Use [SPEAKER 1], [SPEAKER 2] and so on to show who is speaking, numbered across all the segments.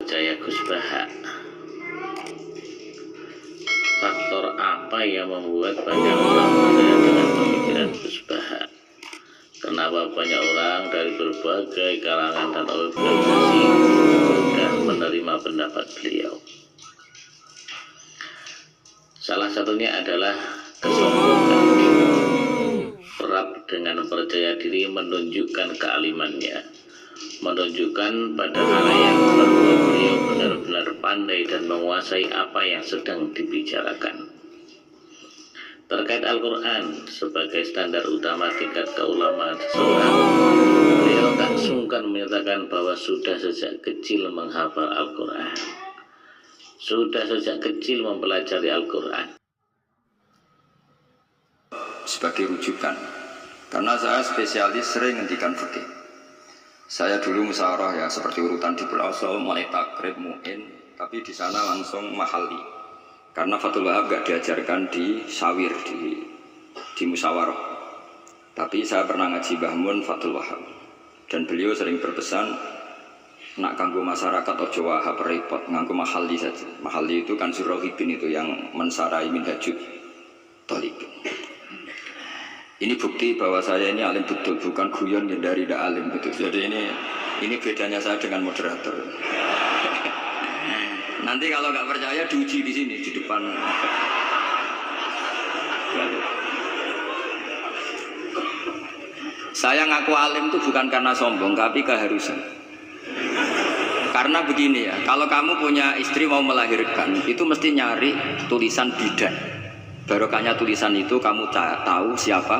[SPEAKER 1] percaya Gus Baha? Faktor apa yang membuat banyak orang percaya dengan pemikiran Gus Baha? Kenapa banyak orang dari berbagai kalangan dan organisasi mudah menerima pendapat beliau? Salah satunya adalah kesombongan. Kerap dengan percaya diri menunjukkan kealimannya, menunjukkan pada halayak bahwa beliau benar-benar pandai dan menguasai apa yang sedang dibicarakan. Terkait Al-Quran sebagai standar utama tingkat keulamaan seseorang, beliau tak sungkan menyatakan bahwa sudah sejak kecil menghafal Al-Quran, sudah sejak kecil mempelajari Al-Quran.
[SPEAKER 2] Sebagai rujukan, karena saya spesialis sering ngendikan fikih. Saya dulu musyawarah ya seperti urutan di Pulau mulai takrib mu'in, tapi di sana langsung mahalli. Karena Fathul Wahab gak diajarkan di sawir di musyawarah. Tapi saya pernah ngaji Mbah Mun Fathul Wahab, dan beliau sering berpesan, nak kanggo masyarakat ojo wahab repot, nganggo mahalli saja. Mahalli itu kan Surahibin itu yang mensarai minhajud Thalibin. Ini bukti bahwa saya ini alim betul, bukan guyon dari tidak alim betul. Jadi ini bedanya saya dengan moderator. Nanti kalau nggak percaya diuji di sini di depan. Saya ngaku alim itu bukan karena sombong, tapi keharusan. Karena begini ya, kalau kamu punya istri mau melahirkan, itu mesti nyari tulisan bidan. Barokahnya tulisan itu kamu tahu siapa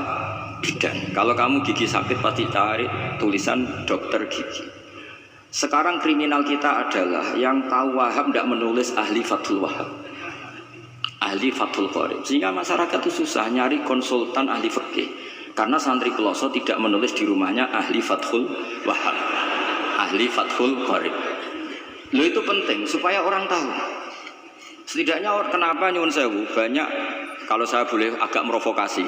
[SPEAKER 2] bidan. Kalau kamu gigi sakit pasti cari tulisan dokter gigi. Sekarang kriminal kita adalah yang tahu Wahab tidak menulis ahli Fathul Wahab, ahli Fathul Qorib. Sehingga masyarakat itu susah nyari konsultan ahli fikih. Karena santri Peloso tidak menulis di rumahnya ahli Fathul Wahab, ahli Fathul Qorib. Lo itu penting supaya orang tahu. Setidaknya kenapa nyuwun sewu banyak. Kalau saya boleh agak merovokasi,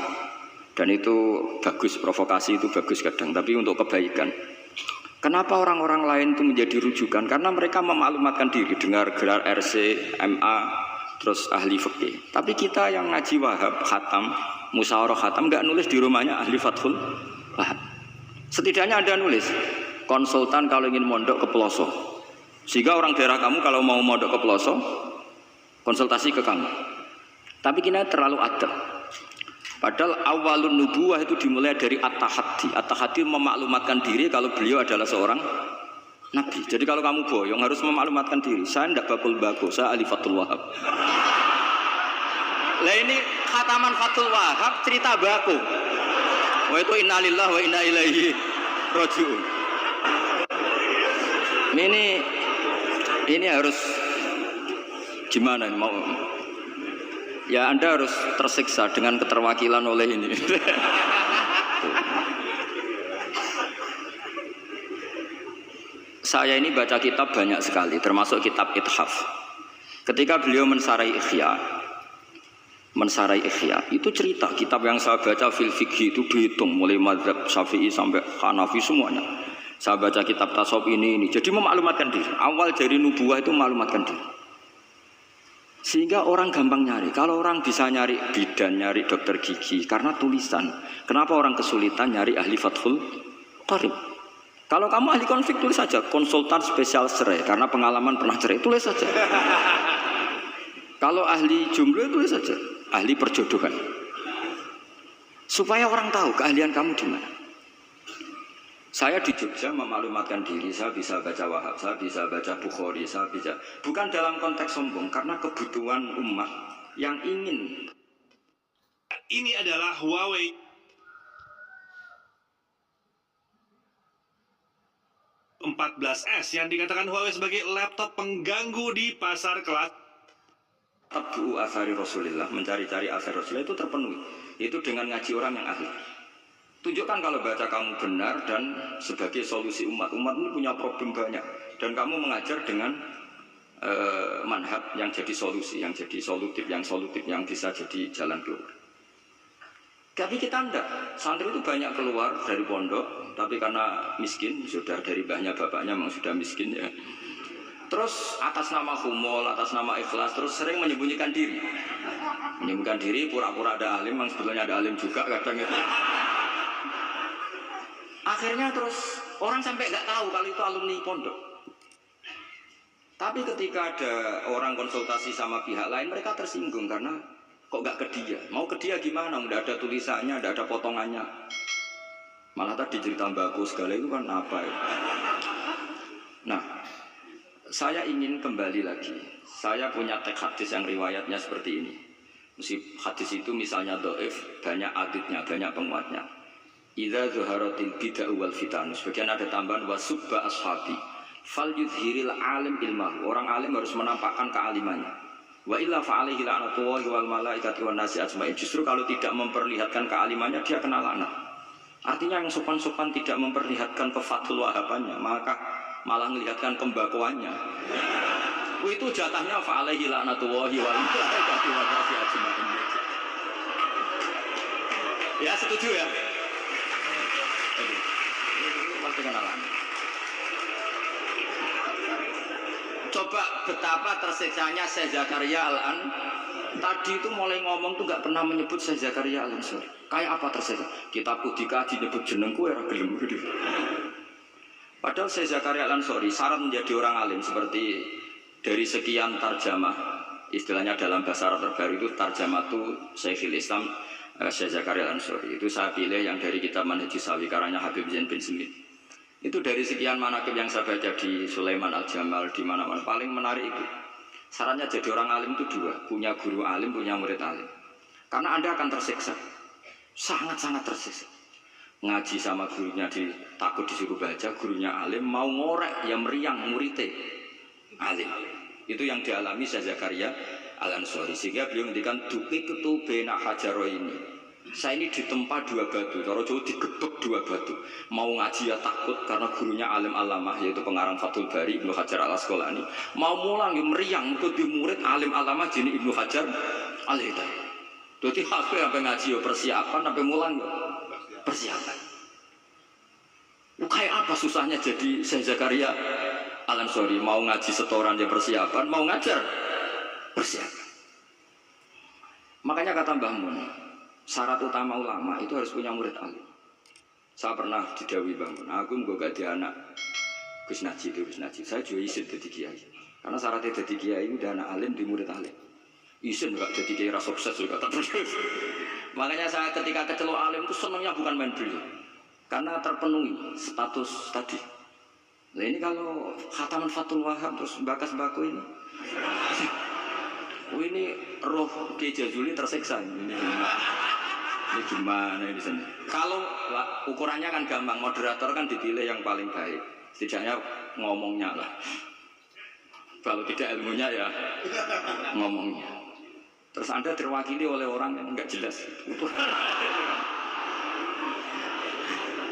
[SPEAKER 2] dan itu bagus, provokasi itu bagus kadang, tapi untuk kebaikan. Kenapa orang-orang lain itu menjadi rujukan? Karena mereka memaklumatkan diri, dengar gelar RC, MA, terus ahli fikih. Tapi kita yang ngaji Wahab, khatam, musyawarah khatam, nggak nulis di rumahnya ahli Fathul Wahab. Setidaknya Anda nulis, konsultan kalau ingin mondok ke Peloso. Sehingga orang daerah kamu kalau mau mondok ke Peloso, konsultasi ke kamu. Tapi kita terlalu adab. Padahal awalun nubuwah itu dimulai dari at-tahaddi. At-tahaddi memaklumatkan diri kalau beliau adalah seorang nabi. Jadi kalau kamu boyong harus memaklumatkan diri. Saya tidak bakul bago, saya ahli Fathul Wahab. Lah ini khataman Fathul Wahab cerita baku. Wah itu innalillahi wa inna ilaihi raji'un. Ini harus gimana mau? Ya Anda harus tersiksa dengan keterwakilan oleh ini. Saya ini baca kitab banyak sekali, termasuk kitab Ithaf. Ketika beliau mensarai Ihya, itu cerita kitab yang saya baca fil fikhi itu dihitung mulai mazhab Syafi'i sampai Hanafi semuanya. Saya baca kitab tasawuf ini. Jadi memaklumatkan diri. Awal dari nubuwah itu memaklumatkan diri. Sehingga orang gampang nyari. Kalau orang bisa nyari bidan, nyari dokter gigi karena tulisan. Kenapa orang kesulitan nyari ahli Fathul Qorib? Kalau kamu ahli konflik tulis saja konsultan spesial cerai karena pengalaman pernah cerai, tulis saja. Kalau ahli jumlah tulis saja ahli perjodohan. Supaya orang tahu keahlian kamu di mana. Saya di Jogja memaklumatkan diri, saya bisa baca Wahab, saya bisa baca Bukhari, saya bisa. Bukan dalam konteks sombong, karena kebutuhan umat yang ingin.
[SPEAKER 3] Ini adalah Huawei 14S yang dikatakan Huawei sebagai laptop pengganggu di pasar kelas.
[SPEAKER 2] Tabu asari Rasulullah, mencari-cari asar Rasulullah itu terpenuhi. Itu dengan ngaji orang yang ahli. Tunjukkan kalau baca kamu benar dan sebagai solusi umat. Umat ini punya problem banyak. Dan kamu mengajar dengan manhaj yang jadi solusi, yang jadi solutif, yang bisa jadi jalan keluar. Tapi kita enggak. Santri itu banyak keluar dari pondok, tapi karena miskin, sudah dari mbahnya bapaknya memang sudah miskin ya. Terus atas nama humol, atas nama ikhlas, terus sering menyembunyikan diri. Menyembunyikan diri, pura-pura ada alim, yang sebetulnya ada alim juga kadang itu. Akhirnya terus orang sampai nggak tahu kalau itu alumni pondok. Tapi ketika ada orang konsultasi sama pihak lain, mereka tersinggung karena kok nggak ke dia? Mau ke dia gimana? Nggak ada tulisannya, nggak ada potongannya. Malah tadi cerita mbako segala itu kan apa ya? Nah, saya ingin kembali lagi. Saya punya teks hadis yang riwayatnya seperti ini. Hadis itu misalnya dhaif, banyak aditnya, banyak penguatnya. Idza zuharatil bid'ah wal fitan. Sebagian ada tambahan wasubba ashabi. Fal yuzhiril alim ilmahu. Orang alim harus menampakkan kealimannya. Wa illa fa alaihi la'natullahi wal malaikati wan nasi ajmain. Justru kalau tidak memperlihatkan kealimannya dia kena laknat. Artinya yang sopan-sopan tidak memperlihatkan kefatul wahabannya, maka malah melihatkan pembakuannya. Itu jatahnya fa alaihi la'natullahi wal malaikati wan nasi ajmain. Ya setuju ya? Pasti kenalan. Coba betapa tersiksanya Syekh Zakaria Al-An. Tadi itu mulai ngomong tuh nggak pernah menyebut Syekh Zakaria Al-Ansori. Kayak apa tersiksa? Kitabku dikaji nyebut jenengku era gelem gitu. Padahal Syekh Zakaria Al-Ansori syarat menjadi orang alim seperti dari sekian tarjamah, istilahnya dalam bahasa Arab terbaru itu tarjamah tuh Syekhul Islam Syekh Zakaria Al-Ansori. Itu saya pilih yang dari kitab Manhajus Sawi karanya Habib Zain bin Smith. Itu dari sekian manaqib yang saya baca di Sulaiman Al-Jamal di mana-mana paling menarik itu. Syaratnya jadi orang alim itu dua, punya guru alim, punya murid alim. Karena Anda akan tersiksa, sangat-sangat tersiksa. Ngaji sama gurunya takut disuruh baca, gurunya alim mau ngorek yang meriang muridnya alim. Itu yang dialami Syekh Zakaria Al-Ansori. Sehingga beliau ngendikan duki ketu bena hajaro ini. Saya ini ditempa dua batu, kalau jauh digebek dua batu. Mau ngaji ya takut karena gurunya alim alamah yaitu pengarang Fathul Bari Ibnu Hajar Al Asqalani. Mau mulang ya meriang ikut di murid alim alamah jenis Ibnu Hajar Al Hidayah. Jadi aku sampai ngaji ya persiapan, sampai mulang ya persiapan. Kayak apa susahnya jadi Syekh Zakaria Al-Ansori? Mau ngaji setoran ya persiapan, mau ngajar persiapan. Makanya kata Mbah Mun, syarat utama ulama itu harus punya murid alim. Saya pernah didhawuhi Mbah Mun, aku gak ada anak Gus Najib itu Gus Najib. Saya juga izin jadi kiai. Karena syaratnya jadi kiai udah anak alim di murid alim. Izin gak jadi kiai rasa sukses juga terus. Makanya saya ketika kecelok alim itu senangnya bukan main beliau. Karena terpenuhi status tadi. Nah ini kalau khataman Fathul Wahab terus bakas baku ini. Oh ini roh Ki Jazuli tersiksa ini gimana ini di sini? Kalau ukurannya kan gampang, moderator kan dipilih yang paling baik, setidaknya ngomongnya lah. Kalau tidak ilmunya ya ngomongnya. Terus Anda terwakili oleh orang yang nggak jelas.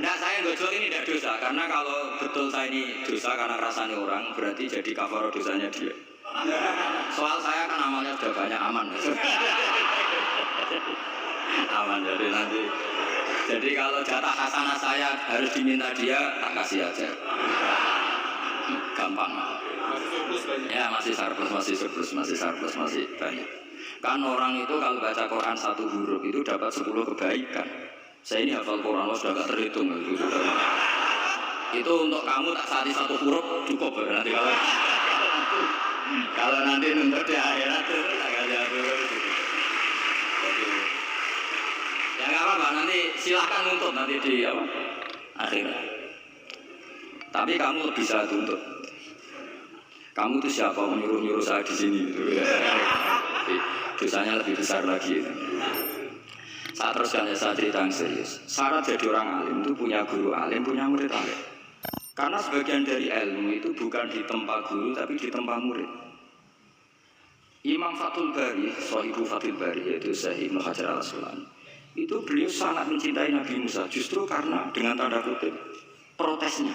[SPEAKER 2] Nah saya gojol ini tidak dosa, karena kalau betul saya ini dosa karena rasanya orang, berarti jadi kafaro dosanya dia. Soal saya kan amalnya sudah banyak aman. Aman jadi nanti. Jadi kalau jatah hasanah saya harus diminta dia, tak kasih aja. Gampang. Ya masih surplus, masih banyak. Kan orang itu kalau baca Quran satu huruf itu dapat 10 kebaikan. Saya ini hafal Quran sudah gak terhitung. Itu untuk kamu tak sati satu huruf cukup nanti kalau nanti nuntut di akhirat itu agak jatuh. Ya nggak apa-apa, nanti silahkan nuntut nanti di akhirat. Tapi kamu lebih saya tuntut. Kamu itu siapa menyuruh saya di sini? Dosanya lebih besar lagi. Saat teruskan saya cerita yang serius. Syarat jadi orang alim itu punya guru alim, punya murid alim. Karena sebagian dari ilmu itu bukan ditempa guru tapi ditempa murid. Imam Fathul Bari, Sohibu Fathul Bari yaitu Syekh Ibnu Hajar Al Asqalani, itu beliau sangat mencintai Nabi Musa justru karena dengan tanda kutip protesnya.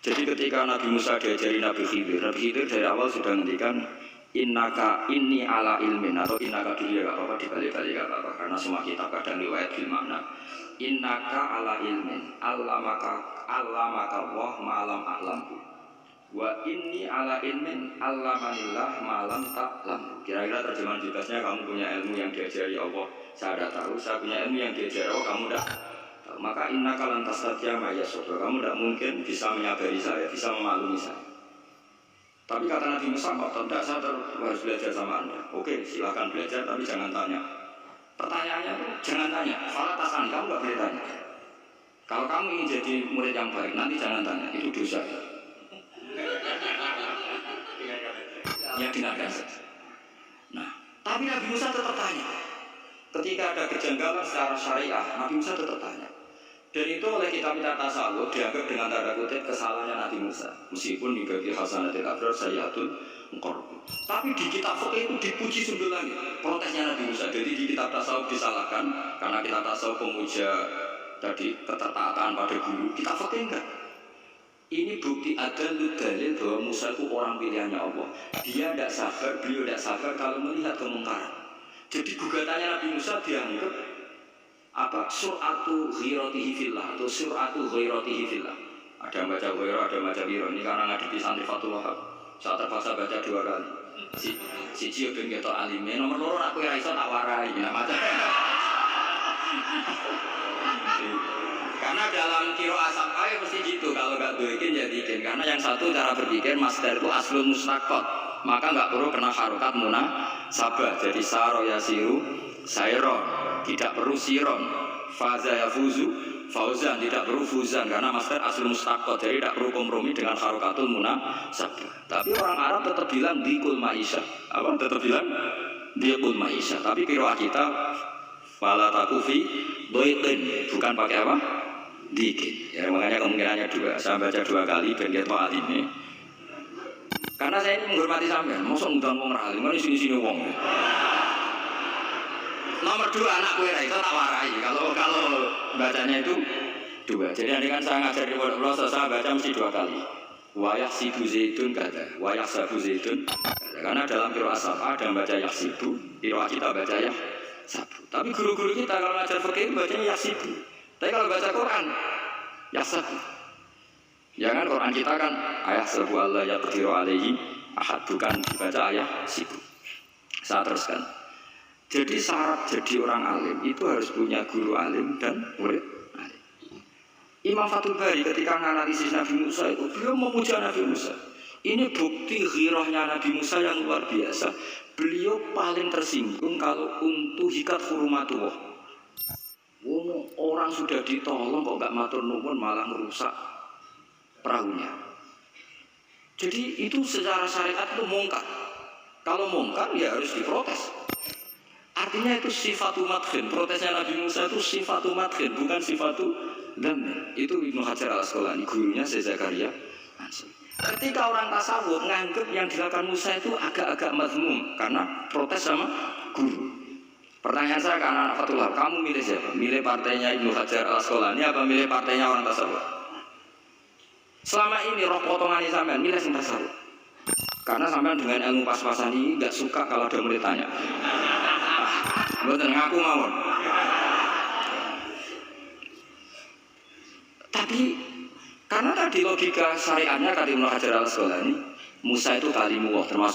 [SPEAKER 2] Jadi ketika Nabi Musa diajari Nabi Khidir dari awal sudah ngendikan innaka inni ala ilmin atau innaka dulu ya gak apa-apa dibalik-balik gak apa-apa karena semua kitab kadang riwayat bil makna innaka ala ilmin allamaka Allah ma'alam a'lamku Wa inni ala ilmin allamanillah malam ta'lam. Kira-kira terjemahan bebasnya, kamu punya ilmu yang diajari Allah, saya tidak tahu. Saya punya ilmu yang diajari Allah, kamu tidak tahu. Maka innaka lan tastati'a ma yasabba. Kamu tidak mungkin bisa menyabari saya, bisa memaklumi saya. Tapi kata Nabi Musa, tidak, saya harus belajar sama Anda. Oke, silakan belajar, tapi jangan tanya. Pertanyaannya tuh jangan tanya. Salah tasan, kamu nggak boleh tanya. Kalau kamu ingin jadi murid yang baik, nanti jangan tanya, itu dosa. Ya dengarkan saja. Nah, tapi Nabi Musa tetap tanya. Ketika ada kejanggalan secara syariah, Nabi Musa tetap tanya. Dan itu oleh kitab-kitab tasawuf dianggap dengan tanda kutip kesalahannya Nabi Musa. Meskipun dibagi hasanatil abrar sayyatul muqarrabin. Tapi di kitab fikih itu dipuji sundul lagi protesnya Nabi Musa. Jadi di kitab tasawuf disalahkan karena kitab tasawuf pemuja tadi ketertaatan pada guru. Kitab fikih enggak. Ini bukti ada dalil bahwa Musa itu orang pilihannya Allah. Dia tidak sabar, beliau tidak sabar kalau melihat kemungkaran. Jadi gugatannya Nabi Musa dianggap apa suratu ghiratihi fillah atau suratu ghiratihi fillah. Ada yang baca ghairah, ada yang baca biro. Ini karena ngadepi santri Fathul Wahab. Saya terpaksa baca 2 kali. Siji ben ketok alime, nomor 2 aku ora iso tak warai. Nah, macam. Karena dalam kiro asam kaya mesti gitu. Kalau nggak doikin ya bikin. Karena yang satu cara berpikir masdar itu aslul mustaqot. Maka nggak perlu kena harokat munasabah. Jadi saro yasiru sayron. Tidak perlu siron, faza yafuzu, fauzan, tidak perlu fuzan karena master asli mustaqot, jadi tidak perlu kompromi dengan harokatul munasabah. Tapi orang Arab tetap bilang dikul maisha, apa? Tetap bilang dikul maisha. Tapi qiraat kita fala takufi doiqin, bukan pakai apa? Dikin. Ya makanya kemungkinannya 2. Saya baca 2 kali ben ketok alime. Karena saya ini menghormati sampean, mosok ngundang wong ra alim, sini-sini wong. Nomor 2 anak kue itu tak warai. Kalau bacanya itu 2. Jadi nanti kan saya ngajar di pondok pelosok, saya baca mesti 2 kali. Wayak sibu zaitun kata, wayak sabu zaitun. Karena dalam qiraat asaf ada yang baca yak sibu, qiraat kita baca yak sabu. Tapi guru-guru kita kalau ngajar fikih itu bacanya yak sibu. Tapi kalau baca Quran yak sabu. Jangan Quran kita kan ayat sabu Allah yaqdiru alaihi ahad, bukan dibaca ayat sibu. Saya teruskan. Jadi syarat jadi orang alim itu harus punya guru alim dan murid alim. Imam Fathul Bari ketika menganalisis Nabi Musa itu beliau memuja Nabi Musa. Ini bukti ghirahnya Nabi Musa yang luar biasa. Beliau paling tersinggung kalau untuk hikat hurumatullah. Orang sudah ditolong kok gak matur nuwun malah merusak perahunya. Jadi itu secara syariat itu mungkar. Kalau mungkar ya harus diprotes. Artinya itu sifatu madkhin. Protesnya Nabi Musa itu sifatu madkhin, bukan sifatu dhamm. Itu Ibnu Hajar al-Asqalani, gurunya Syekh Zakaria. Ketika orang tasawuf menganggap yang dilakukan Musa itu agak-agak mazmum karena protes sama guru. Pertanyaan saya ke anak Fathul Wahab, kamu milih siapa? Milih partainya Ibnu Hajar al-Asqalani apa milih partainya orang tasawuf? Selama ini roh potongan sampean milih sing tasawuf. Karena sampean dengan ilmu pas-pasan ini nggak suka kalau ada murid tanya. Mboten ngaku mawon. Tapi karena tadi logika syariatnya kata Ibnu Hajar al-Asqalani, Musa itu kalimullah termasuk